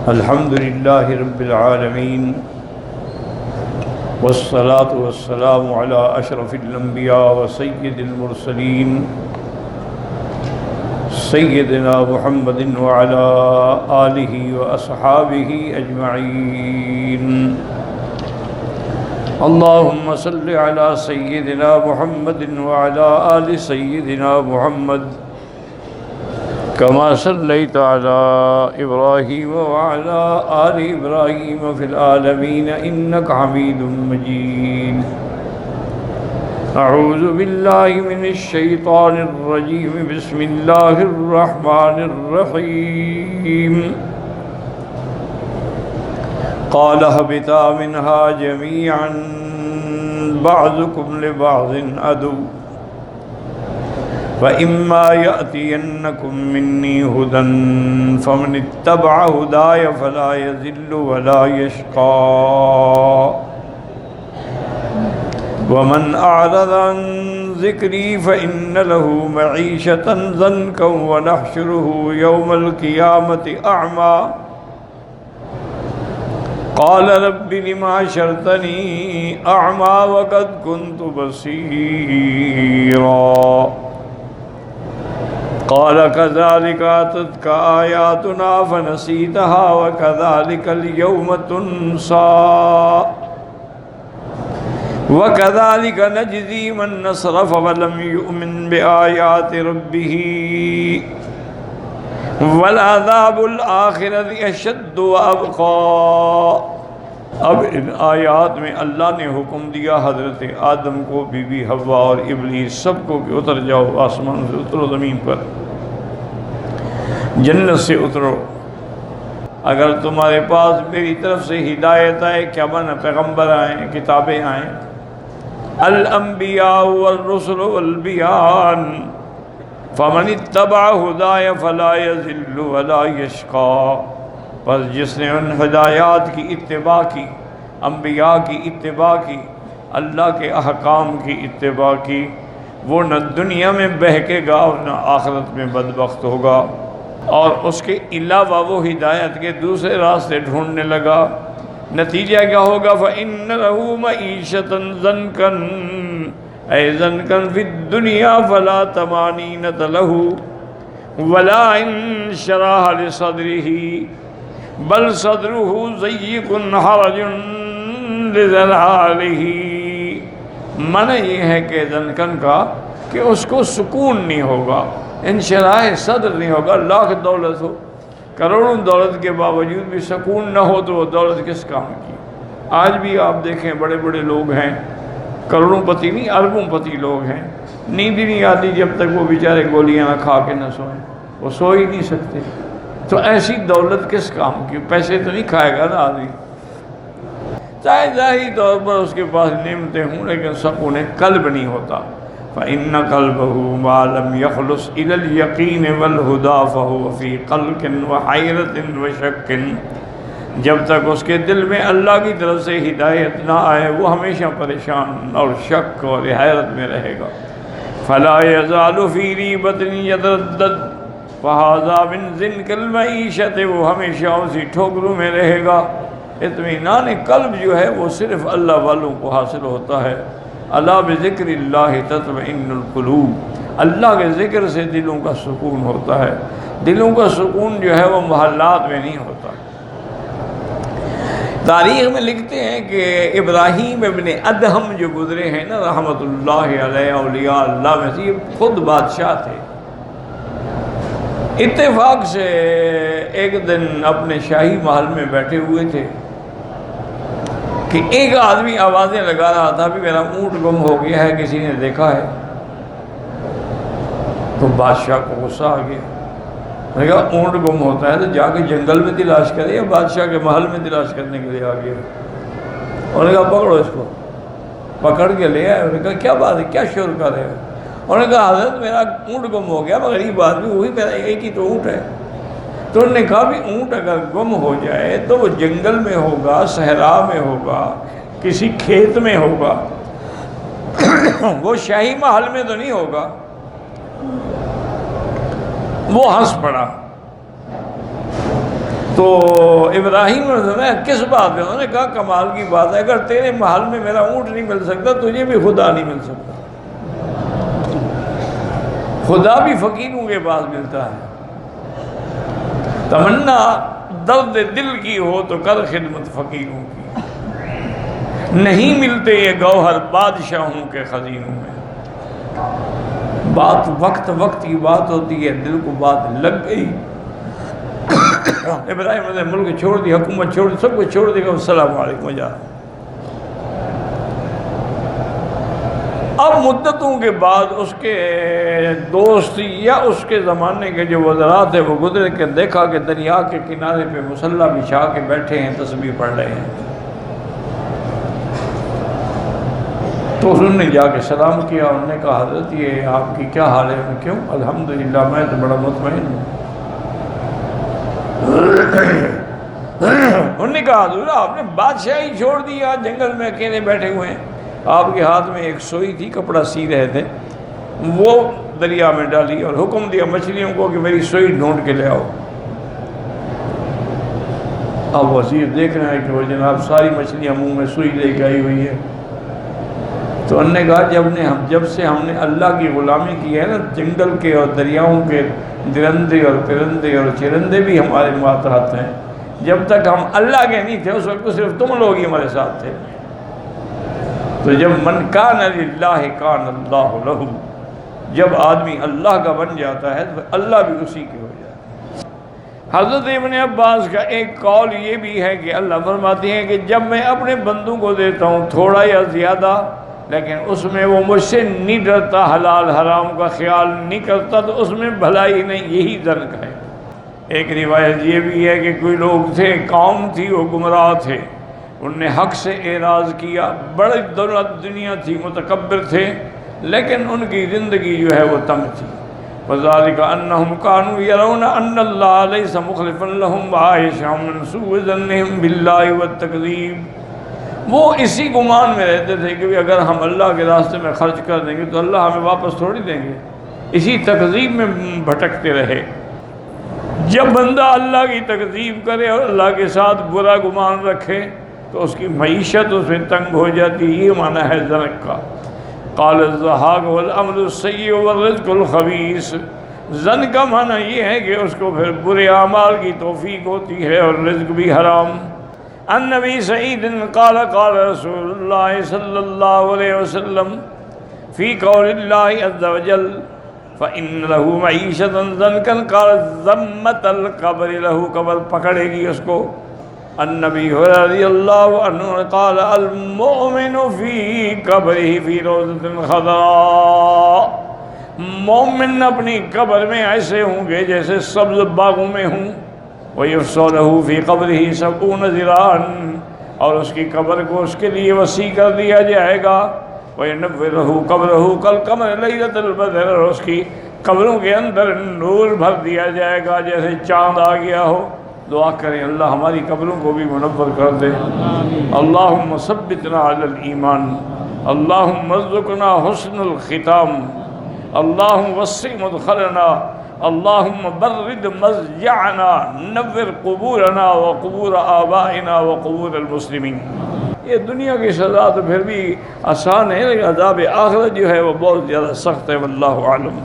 الحمد لله رب العالمين والصلاة والسلام على أشرف الأنبياء وسيد المرسلين سيدنا محمد وعلى آله وأصحابه أجمعين. اللهم صل على سيدنا محمد وعلى آل سيدنا محمد كما صليت على إبراهيم وعلى آل إبراهيم في العالمين إنك حميد مجيد. أعوذ بالله من الشيطان الرجيم. بسم الله الرحمن الرحيم. قال اهبطا منها جميعا بعضكم لبعض عدو فإما يأتينكم مني هدى فمن اتبع هداي فلا يضل ولا يشقى ومن أعرض عن ذكري فإن له معيشة ضنكا ونحشره يوم القيامة أعمى قال رب لما حشرتني أعمى وقد كنت بصيرا قال كذلك أتتك آياتنا فنسيتها وكذلك اليوم تنسى وكذلك نجزي من أسرف ولم يؤمن بآيات ربه والعذاب الآخرة أشد وأبقى. اب ان آیات میں اللہ نے حکم دیا حضرت آدم کو، بی بی حوا اور ابلیس سب کو کہ اتر جاؤ، آسمان سے اترو، زمین پر جنت سے اترو. اگر تمہارے پاس میری طرف سے ہدایت آئے، کیا مانا پیغمبر آئیں، کتابیں آئیں، الانبیاء والرسل والبیان، فمن اتبع ہدای فلا یضل ولا یشقى. پس جس نے ان ہدایات کی اتباع کی، انبیاء کی اتباع کی، اللہ کے احکام کی اتباع کی، وہ نہ دنیا میں بہکے گا اور نہ آخرت میں بدبخت ہوگا. اور اس کے علاوہ وہ ہدایت کے دوسرے راستے ڈھونڈنے لگا، نتیجہ کیا ہوگا؟ فَإِنَّ لَهُ مَعِيشَةً ضَنْكًا أَيْ ضَنْكًا فِي الدُّنْيَا فَلَا طَمَأْنِينَةَ لَهُ وَلَا انشراح لِصَدْرِهِ بل صدره ضيق حرج لذلالہ. منع یہ ہے کہ ضنکن کا کہ اس کو سکون نہیں ہوگا، انشراح صدر نہیں ہوگا. لاکھ دولت ہو، کروڑوں دولت کے باوجود بھی سکون نہ ہو تو وہ دولت کس کام کی؟ آج بھی آپ دیکھیں بڑے بڑے لوگ ہیں، کروڑوں پتی نہیں اربوں پتی لوگ ہیں، نیند ہی نہیں آتی جب تک وہ بیچارے گولیاں نہ کھا کے نہ سوئیں، وہ سو ہی نہیں سکتے. تو ایسی دولت کس کام کی؟ پیسے تو نہیں کھائے گا نا آدمی، چاہے ظاہری طور پر اس کے پاس نعمتیں ہوں لیکن سکون قلب نہیں ہوتا. فإن قلبه ما لم يخلص إلى اليقين والهدى فهو في قلق وحيرة وشك. جب تک اس کے دل میں اللہ کی طرف سے ہدایت نہ آئے وہ ہمیشہ پریشان اور شک اور حیرت میں رہے گا. فلا يزال في ريبة يتردد فَهَذَا مِن ضِنْكِ الْمَعِيشَةِ. وہ ہمیشہ اسی ٹھوکروں میں رہے گا. اطمینان قلب جو ہے وہ صرف اللہ والوں کو حاصل ہوتا ہے. الا بذکر اللہ تطمئن القلوب. اللہ کے ذکر سے دلوں کا سکون ہوتا ہے. دلوں کا سکون جو ہے وہ محلات میں نہیں ہوتا. تاریخ میں لکھتے ہیں کہ ابراہیم ابن ادہم جو گزرے ہیں نا رحمت اللہ علیہ، اولیاء اللہ میں سے، یہ خود بادشاہ تھے. اتفاق سے ایک دن اپنے شاہی محل میں بیٹھے ہوئے تھے کہ ایک آدمی آوازیں لگا رہا تھا بھی میرا اونٹ گم ہو گیا ہے، کسی نے دیکھا ہے؟ تو بادشاہ کو غصہ آ گیا. میں نے کہا اونٹ گم ہوتا ہے تو جا کے جنگل میں تلاش کرے یا بادشاہ کے محل میں تلاش کرنے کے لیے آ گیا؟ انہوں نے کہا پکڑو اس کو. پکڑ کے لے آئے. انہوں نے کہا کیا بات ہے، کیا شور کر رہے ہو؟ انہوں نے کہا حضرت میرا اونٹ گم ہو گیا، غریب آدمی، وہی میرا ایک ہی تو اونٹ ہے. تو انہوں نے کہا بھی اونٹ اگر گم ہو جائے تو وہ جنگل میں ہوگا، صحرا میں ہوگا، کسی کھیت میں ہوگا، وہ شاہی محل میں تو نہیں ہوگا. وہ ہنس پڑا. تو ابراہیم نے فرمایا کس بات میں؟ انہوں نے کہا کمال کی بات ہے، اگر تیرے محل میں میرا اونٹ نہیں مل سکتا تجھے بھی خدا نہیں مل سکتا۔ خدا بھی فقیروں کے پاس ملتا ہے۔ تمنا درد دل کی ہو تو کر خدمت فقیروں کی، نہیں ملتے یہ گوہر بادشاہوں کے خزینوں میں۔ بات وقت کی بات ہوتی ہے، دل کو بات لگ گئی۔ ابراہیم نے ملک چھوڑ دی، حکومت چھوڑ دی، سب کچھ چھوڑ دی، السلام علیکم جا۔ اب مدتوں کے بعد اس کے دوست یا اس کے زمانے کے جو وزراء تھے وہ گزرے کہ دیکھا کہ دریا کے کنارے پہ مصلی بچھا کے بیٹھے ہیں، تسبیح پڑھ رہے ہیں۔ تو انہوں نے جا کے سلام کیا، انہوں نے کہا حضرت یہ آپ کی کیا حال ہے؟ کیوں؟ الحمدللہ میں تو بڑا مطمئن ہوں۔ انہوں نے کہا حضور آپ نے بادشاہی چھوڑ دی، آج جنگل میں اکیلے بیٹھے ہوئے ہیں۔ آپ کے ہاتھ میں ایک سوئی تھی، کپڑا سی رہے تھے، وہ دریا میں ڈالی اور حکم دیا مچھلیوں کو کہ میری سوئی ڈھونڈ کے لے آؤ۔ اب وزیر دیکھ رہے ہیں کہ وہ جناب ساری مچھلیاں منہ میں سوئی لے کے آئی ہوئی ہے۔ تو انہوں نے کہا جب سے ہم نے اللہ کی غلامی کی ہے نا، جنگل کے اور دریاؤں کے درندے اور پرندے اور چرندے بھی ہمارے ماتحت ہیں، جب تک ہم اللہ کے نہیں تھے اس وقت تو صرف تم لوگ ہی ہمارے ساتھ تھے۔ تو جب من کان للہ کان اللہ لہ، جب آدمی اللہ کا بن جاتا ہے تو اللہ بھی اسی کے ہو جاتا ہے۔ حضرت ابن عباس کا ایک قول یہ بھی ہے کہ اللہ فرماتے ہیں کہ جب میں اپنے بندوں کو دیتا ہوں تھوڑا یا زیادہ، لیکن اس میں وہ مجھ سے نہیں ڈرتا، حلال حرام کا خیال نہیں کرتا، تو اس میں بھلائی نہیں، یہی ذنق ہے۔ ایک روایت یہ بھی ہے کہ کوئی لوگ تھے، قوم تھی، وہ گمراہ تھے، انہوں نے حق سے اعراض کیا، بڑی دولت دنیا تھی، متکبر تھے، لیکن ان کی زندگی جو ہے وہ تنگ تھی۔ وَذَلِكَ أَنَّهُمْ كَانُوا يَرَوْنَ أَنَّ اللَّهَ لَيْسَ مُخْلِفًا لَهُمْ وَعَائِشَهُمْ مِنْ سُوءِ ظَنِّهِمْ بِاللَّهِ وَالتَّكْذِيبِ۔ وہ اسی گمان میں رہتے تھے کہ اگر ہم اللہ کے راستے میں خرچ کر دیں گے تو اللہ ہمیں واپس تھوڑی دیں گے، اسی تکذیب میں بھٹکتے رہے۔ جب بندہ اللہ کی تکذیب کرے اور اللہ کے ساتھ برا گمان رکھے تو اس کی معیشت اس میں تنگ ہو جاتی، یہ معنی ہے ذنق کا۔ قال الضحاک والامر السیء والرزق الخبیث، ذنق کا معنی یہ ہے کہ اس کو پھر برے اعمال کی توفیق ہوتی ہے اور رزق بھی حرام۔ عن نبی سعید قال قال رسول اللہ صلی اللہ علیہ وسلم فی قول اللہ عز وجل فَإِنَّ لَهُ مَعِيشَةً ضَنْكًا قَالَ ذَمَّةَ الْقَبْرِ لَهُ، قبر پکڑے گی اس کو۔ النبی رضی اللہ عنہ قال المؤمن فی قبرہ فی روضۃ خضراء، مومن اپنی قبر میں ایسے ہوں گے جیسے سبز باغوں میں ہوں۔ وَيُفْسَوْ لَهُ فِي قَبْرِهِ 70 ذِرَاعًا، اور اس کی قبر کو اس کے لیے وسیع کر دیا جائے گا۔ وَيَنَوِّرُ لَهُ قَبْرَهُ كَالْقَمَرِ لَيْلَةَ الْبَدْرِ، اور اس کی قبروں کے اندر نور بھر دیا جائے گا جیسے چاند آ گیا ہو۔ دعا کریں اللہ ہماری قبروں کو بھی منور کر دے۔ اللہم ثبتنا علی الایمان، اللہم ارزقنا حسن الختام، اللہم وسع مدخلنا، اللہم برد مضجعنا، نور قبورنا وقبور آبائنا وقبور المسلمین۔ یہ دنیا کی سزا تو پھر بھی آسان ہے، لیکن عذاب آخرت جو ہے وہ بہت زیادہ سخت ہے، واللہ اعلم۔